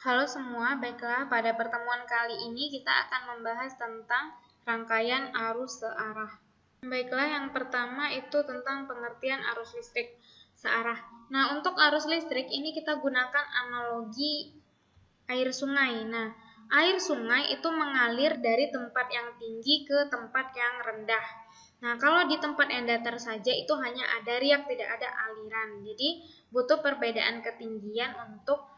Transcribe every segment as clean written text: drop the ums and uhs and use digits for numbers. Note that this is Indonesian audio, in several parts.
Halo semua, baiklah pada pertemuan kali ini kita akan membahas tentang rangkaian arus searah. Baiklah, yang pertama itu tentang pengertian arus listrik searah. Nah, untuk arus listrik ini kita gunakan analogi air sungai. Nah, air sungai itu mengalir dari tempat yang tinggi ke tempat yang rendah. Nah, kalau di tempat yang datar saja itu hanya ada riak, tidak ada aliran. Jadi, butuh perbedaan ketinggian untuk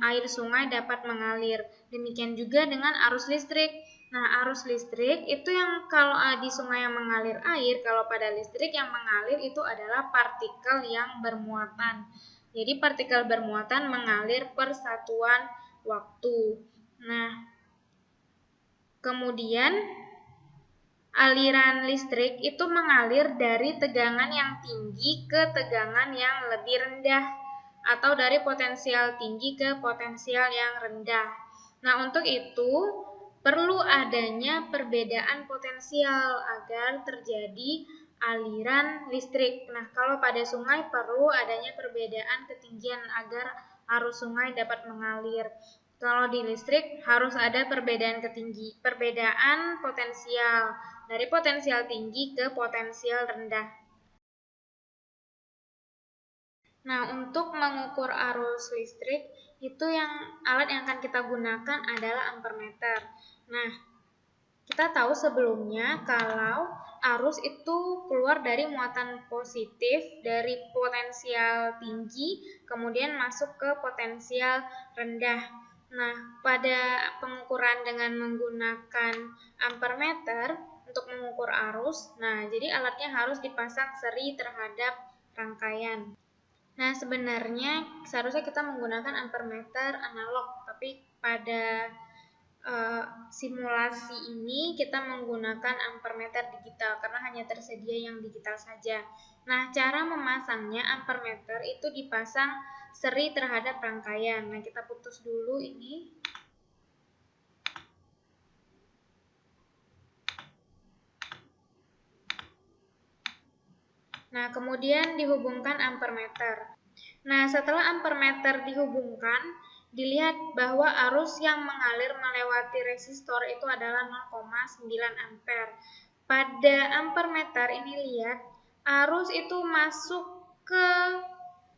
air sungai dapat mengalir. Demikian juga dengan arus listrik. Nah, arus listrik itu yang kalau di sungai yang mengalir air, kalau pada listrik yang mengalir itu adalah partikel yang bermuatan. Jadi partikel bermuatan mengalir per satuan waktu. Nah, kemudian aliran listrik itu mengalir dari tegangan yang tinggi ke tegangan yang lebih rendah atau dari potensial tinggi ke potensial yang rendah. Nah, untuk itu perlu adanya perbedaan potensial agar terjadi aliran listrik. Nah, kalau pada sungai perlu adanya perbedaan ketinggian agar arus sungai dapat mengalir. Kalau di listrik harus ada perbedaan potensial dari potensial tinggi ke potensial rendah. Nah, untuk mengukur arus listrik itu alat yang akan kita gunakan adalah ampermeter. Nah, kita tahu sebelumnya kalau arus itu keluar dari muatan positif dari potensial tinggi kemudian masuk ke potensial rendah. Nah, pada pengukuran dengan menggunakan ampermeter untuk mengukur arus, nah jadi alatnya harus dipasang seri terhadap rangkaian. Nah, sebenarnya seharusnya kita menggunakan ampermeter analog, tapi pada simulasi ini kita menggunakan ampermeter digital karena hanya tersedia yang digital saja. Nah, cara memasangnya ampermeter itu dipasang seri terhadap rangkaian. Nah, kita putus dulu ini. Nah, kemudian dihubungkan ampermeter. Nah, setelah ampermeter dihubungkan, dilihat bahwa arus yang mengalir melewati resistor itu adalah 0,9 ampere. Pada ampermeter ini lihat, arus itu masuk ke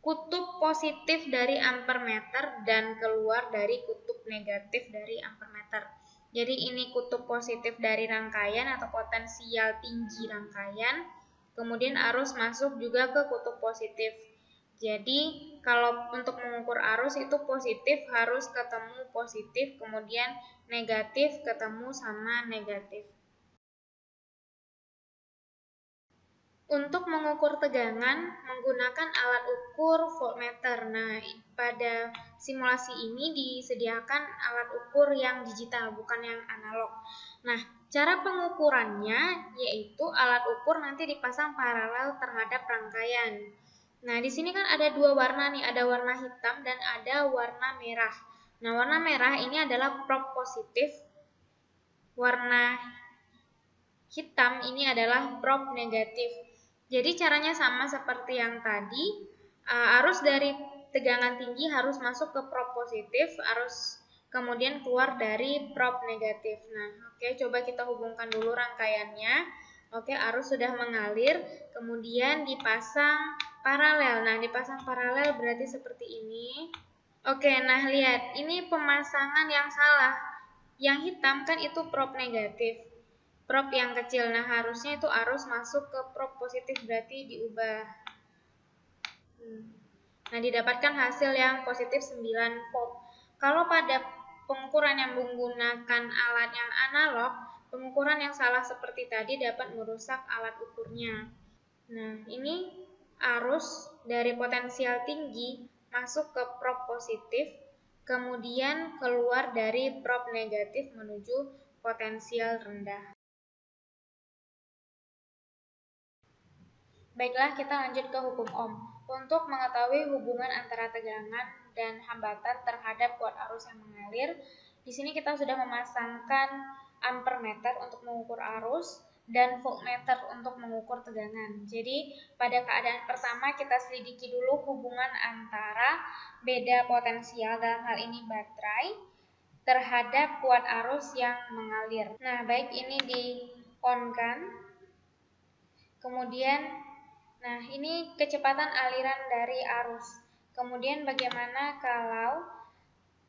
kutub positif dari ampermeter dan keluar dari kutub negatif dari ampermeter. Jadi ini kutub positif dari rangkaian atau potensial tinggi rangkaian. Kemudian arus masuk juga ke kutub positif. Jadi kalau untuk mengukur arus itu positif harus ketemu positif, kemudian negatif ketemu sama negatif. Untuk mengukur tegangan menggunakan alat ukur voltmeter. Nah, pada simulasi ini disediakan alat ukur yang digital, bukan yang analog. Nah, cara pengukurannya yaitu alat ukur nanti dipasang paralel terhadap rangkaian. Nah, di sini kan ada dua warna nih, ada warna hitam dan ada warna merah. Nah, warna merah ini adalah prob positif. Warna hitam ini adalah prob negatif. Jadi caranya sama seperti yang tadi, arus dari tegangan tinggi harus masuk ke prob positif, arus kemudian keluar dari prob negatif. Nah, oke, coba kita hubungkan dulu rangkaiannya. Oke, arus sudah mengalir, kemudian dipasang paralel. Nah, dipasang paralel berarti seperti ini. Oke, nah lihat, ini pemasangan yang salah. Yang hitam kan itu prob negatif. Prob yang kecil, nah harusnya itu arus masuk ke prob positif, berarti diubah. Nah, didapatkan hasil yang positif 9 volt. Kalau pada pengukuran yang menggunakan alat yang analog, pengukuran yang salah seperti tadi dapat merusak alat ukurnya. Nah, ini arus dari potensial tinggi masuk ke prob positif, kemudian keluar dari prob negatif menuju potensial rendah. Baiklah, kita lanjut ke hukum Ohm. Untuk mengetahui hubungan antara tegangan dan hambatan terhadap kuat arus yang mengalir, di sini kita sudah memasangkan ampermeter untuk mengukur arus. dan voltmeter untuk mengukur tegangan. Jadi pada keadaan pertama kita selidiki dulu hubungan antara beda potensial, dalam hal ini baterai, terhadap kuat arus yang mengalir. Nah, baik, ini di-on-kan. Kemudian, nah ini kecepatan aliran dari arus. Kemudian bagaimana kalau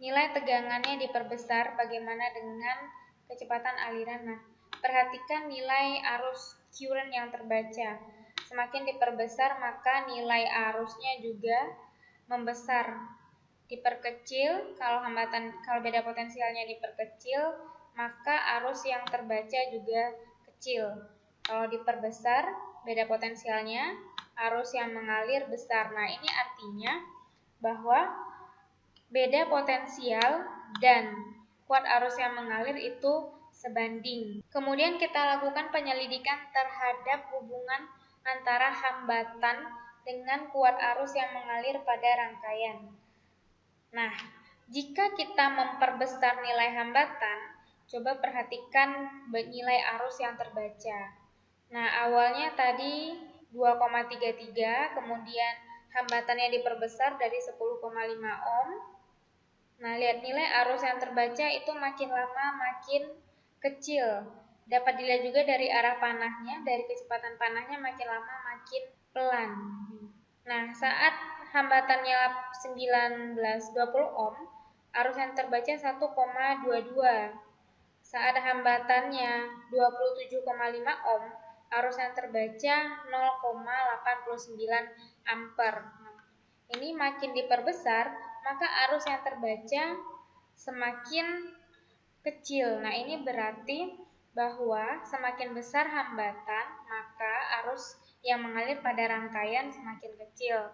nilai tegangannya diperbesar, bagaimana dengan kecepatan aliran? Nah, perhatikan nilai arus current yang terbaca. Semakin diperbesar, maka nilai arusnya juga membesar. Diperkecil, kalau beda potensialnya diperkecil, maka arus yang terbaca juga kecil. Kalau diperbesar beda potensialnya, arus yang mengalir besar. Nah, ini artinya bahwa beda potensial dan kuat arus yang mengalir itu sebanding. Kemudian kita lakukan penyelidikan terhadap hubungan antara hambatan dengan kuat arus yang mengalir pada rangkaian. Nah, jika kita memperbesar nilai hambatan, coba perhatikan nilai arus yang terbaca. Nah, awalnya tadi 2,33, kemudian hambatannya diperbesar dari 10,5 ohm. Nah, lihat nilai arus yang terbaca itu makin lama makin kecil. Dapat dilihat juga dari arah panahnya, dari kecepatan panahnya makin lama makin pelan. Nah, saat hambatannya 1920 ohm, arus yang terbaca 1,22. Saat hambatannya 27,5 ohm, arus yang terbaca 0,89 ampere. Ini makin diperbesar, maka arus yang terbaca semakin kecil. Nah, ini berarti bahwa semakin besar hambatan, maka arus yang mengalir pada rangkaian semakin kecil.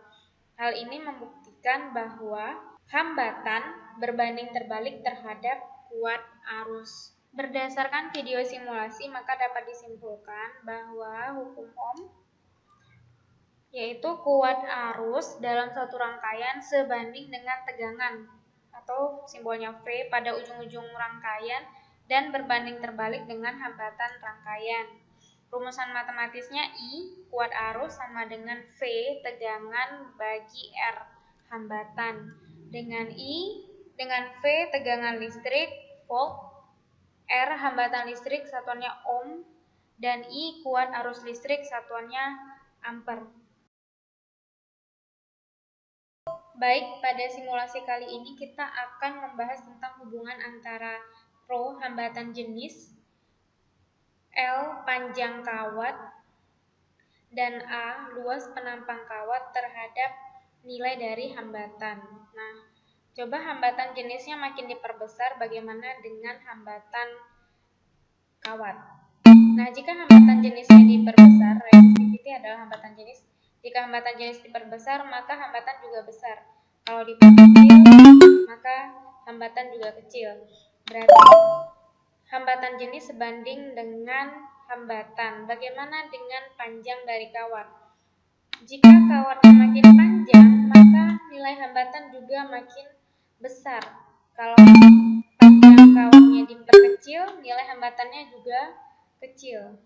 Hal ini membuktikan bahwa hambatan berbanding terbalik terhadap kuat arus. Berdasarkan video simulasi, maka dapat disimpulkan bahwa hukum Ohm yaitu kuat arus dalam suatu rangkaian sebanding dengan tegangan atau simbolnya V pada ujung-ujung rangkaian dan berbanding terbalik dengan hambatan rangkaian. Rumusan matematisnya I, kuat arus sama dengan V, tegangan bagi R, hambatan. Dengan V, tegangan listrik, volt, R, hambatan listrik, satuannya ohm, dan I, kuat arus listrik, satuannya ampere. Baik, pada simulasi kali ini kita akan membahas tentang hubungan antara Rho, hambatan jenis, L, panjang kawat, dan A, luas penampang kawat terhadap nilai dari hambatan. Nah, coba hambatan jenisnya makin diperbesar, bagaimana dengan hambatan kawat? Nah, jika hambatan jenisnya diperbesar, resistivity adalah hambatan jenis. Jika hambatan jenis diperbesar, maka hambatan juga besar. Kalau diperkecil, maka hambatan juga kecil. Berarti hambatan jenis sebanding dengan hambatan. Bagaimana dengan panjang dari kawat? Jika kawatnya makin panjang, maka nilai hambatan juga makin besar. Kalau panjang kawatnya diperkecil, nilai hambatannya juga kecil.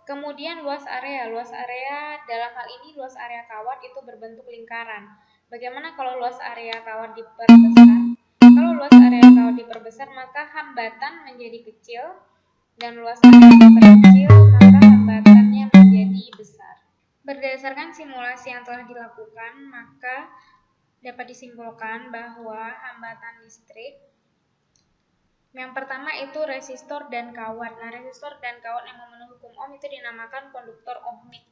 Kemudian luas area dalam hal ini luas area kawat itu berbentuk lingkaran. Bagaimana kalau luas area kawat diperbesar? Kalau luas area kawat diperbesar, maka hambatan menjadi kecil, dan luas area diperkecil, maka hambatannya menjadi besar. Berdasarkan simulasi yang telah dilakukan, maka dapat disimpulkan bahwa hambatan listrik yang pertama itu resistor dan kawat. Nah, resistor dan kawat yang memenuhi hukum Ohm itu dinamakan konduktor ohmik.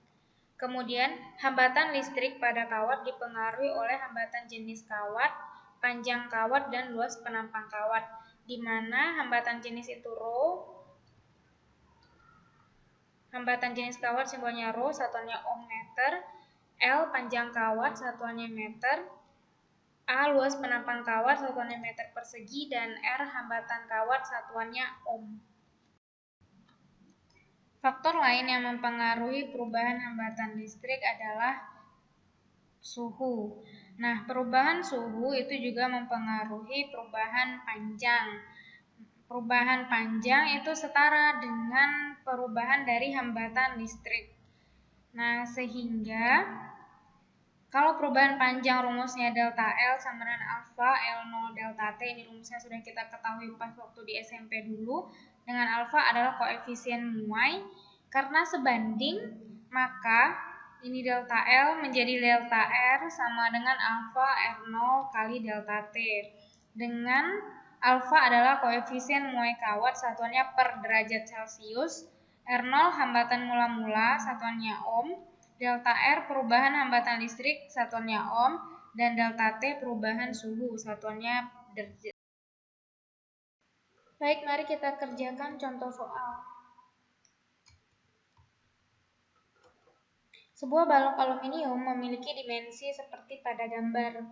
Kemudian, hambatan listrik pada kawat dipengaruhi oleh hambatan jenis kawat, panjang kawat, dan luas penampang kawat. Di mana hambatan jenis itu Rho. Hambatan jenis kawat simbolnya Rho, satuannya ohm meter. L, panjang kawat, satuannya meter. A, luas penampang kawat, satuannya meter persegi, dan R, hambatan kawat, satuannya ohm. Faktor lain yang mempengaruhi perubahan hambatan listrik adalah suhu. Nah, perubahan suhu itu juga mempengaruhi perubahan panjang. Perubahan panjang itu setara dengan perubahan dari hambatan listrik. Nah, sehingga kalau perubahan panjang rumusnya delta L sama dengan alfa L0 delta T, ini rumusnya sudah kita ketahui pas waktu di SMP dulu. Dengan alfa adalah koefisien muai, karena sebanding maka ini delta L menjadi delta R sama dengan alfa R0 kali delta T. Dengan alfa adalah koefisien muai kawat, satuannya per derajat Celcius. R0 hambatan mula-mula, satuannya ohm. Delta R perubahan hambatan listrik, satuannya ohm. Dan delta T perubahan suhu, satuannya derajat. Baik, mari kita kerjakan contoh soal. Sebuah balok aluminium memiliki dimensi seperti pada gambar.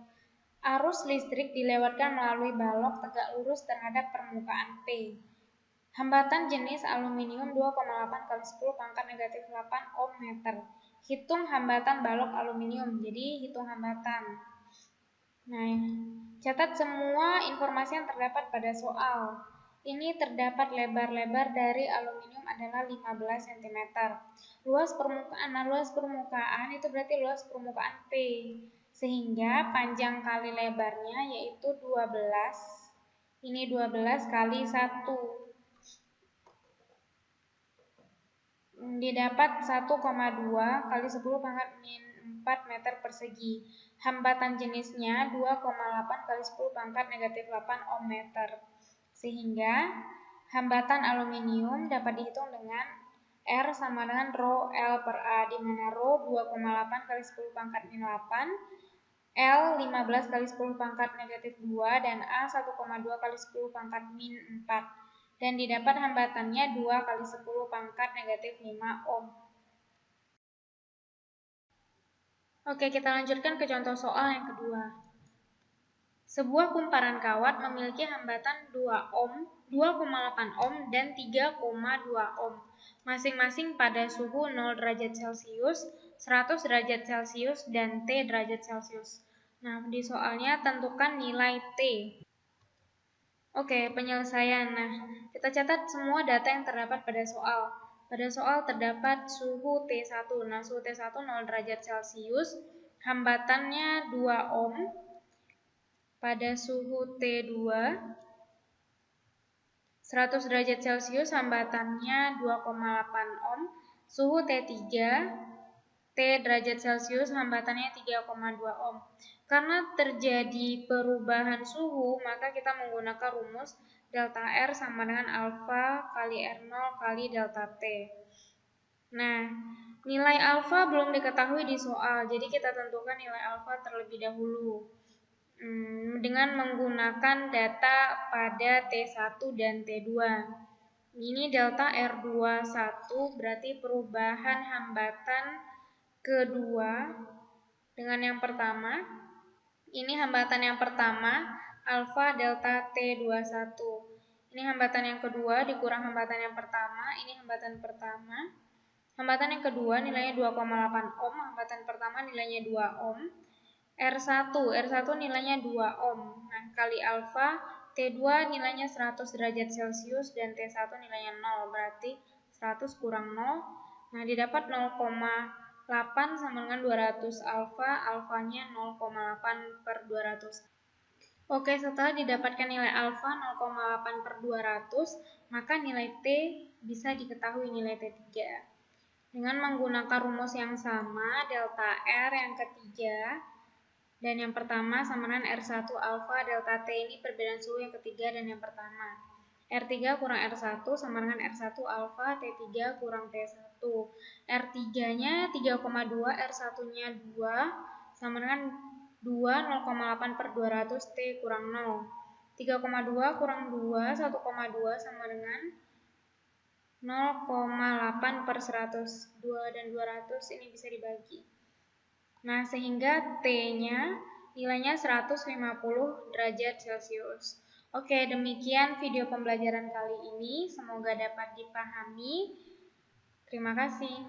Arus listrik dilewatkan melalui balok tegak lurus terhadap permukaan P. Hambatan jenis aluminium 2,8 kali 10 pangkat negatif 8 ohm meter. Hitung hambatan balok aluminium. Jadi hitung hambatan. Nah, catat semua informasi yang terdapat pada soal. Ini terdapat lebar-lebar dari aluminium adalah 15 cm. Luas permukaan itu berarti luas permukaan P. Sehingga panjang kali lebarnya yaitu 12. Ini 12 kali 1. Didapat 1,2 kali 10 pangkat min 4 meter persegi. Hambatan jenisnya 2,8 kali 10 pangkat negatif 8 ohm meter. Sehingga hambatan aluminium dapat dihitung dengan R sama dengan rho L per A, di mana rho 2,8 kali 10 pangkat min 8, L 15 kali 10 pangkat negatif 2, dan A 1,2 kali 10 pangkat min 4. Dan didapat hambatannya 2 kali 10 pangkat negatif 5 ohm. Oke, kita lanjutkan ke contoh soal yang kedua. Sebuah kumparan kawat memiliki hambatan 2 ohm, 2,8 ohm, dan 3,2 ohm, masing-masing pada suhu 0 derajat Celcius, 100 derajat Celcius, dan T derajat Celcius. Nah, di soalnya tentukan nilai T. Oke, penyelesaian. Nah, kita catat semua data yang terdapat pada soal. Pada soal terdapat suhu T1. Nah, suhu T1 0 derajat Celcius, hambatannya 2 ohm. Pada suhu T2, 100 derajat Celcius, hambatannya 2,8 ohm. Suhu T3, T derajat Celcius, hambatannya 3,2 ohm. Karena terjadi perubahan suhu, maka kita menggunakan rumus delta R sama dengan alfa kali R0 kali delta T. Nah, nilai alfa belum diketahui di soal, jadi kita tentukan nilai alfa terlebih dahulu dengan menggunakan data pada T1 dan T2. Ini delta R21 berarti perubahan hambatan kedua dengan yang pertama. Ini hambatan yang pertama, alfa delta T21. Ini hambatan yang kedua dikurang hambatan yang pertama, ini hambatan pertama. Hambatan yang kedua nilainya 2,8 ohm, hambatan pertama nilainya 2 ohm. R1 nilainya 2 ohm. Nah, kali alfa, T2 nilainya 100 derajat Celcius dan T1 nilainya 0, berarti 100 kurang 0. Nah, didapat 0,8 sama dengan 200 alfa, alfanya 0,8 per 200. Oke, setelah didapatkan nilai alfa 0,8 per 200, maka nilai T bisa diketahui nilai T3. Dengan menggunakan rumus yang sama, delta R yang ketiga dan yang pertama sama dengan R1 alfa delta T, ini perbedaan suhu yang ketiga dan yang pertama. R3 kurang R1 sama dengan R1 alfa, T3 kurang T1. R3-nya 3,2, R1-nya 2, sama dengan 2, 0,8 per 200, T kurang 0. 3,2 kurang 2, 1,2 sama dengan 0,8 per 100. 2 dan 200 ini bisa dibagi. Nah, sehingga T-nya nilainya 150 derajat Celcius. Oke, demikian video pembelajaran kali ini. Semoga dapat dipahami. Terima kasih.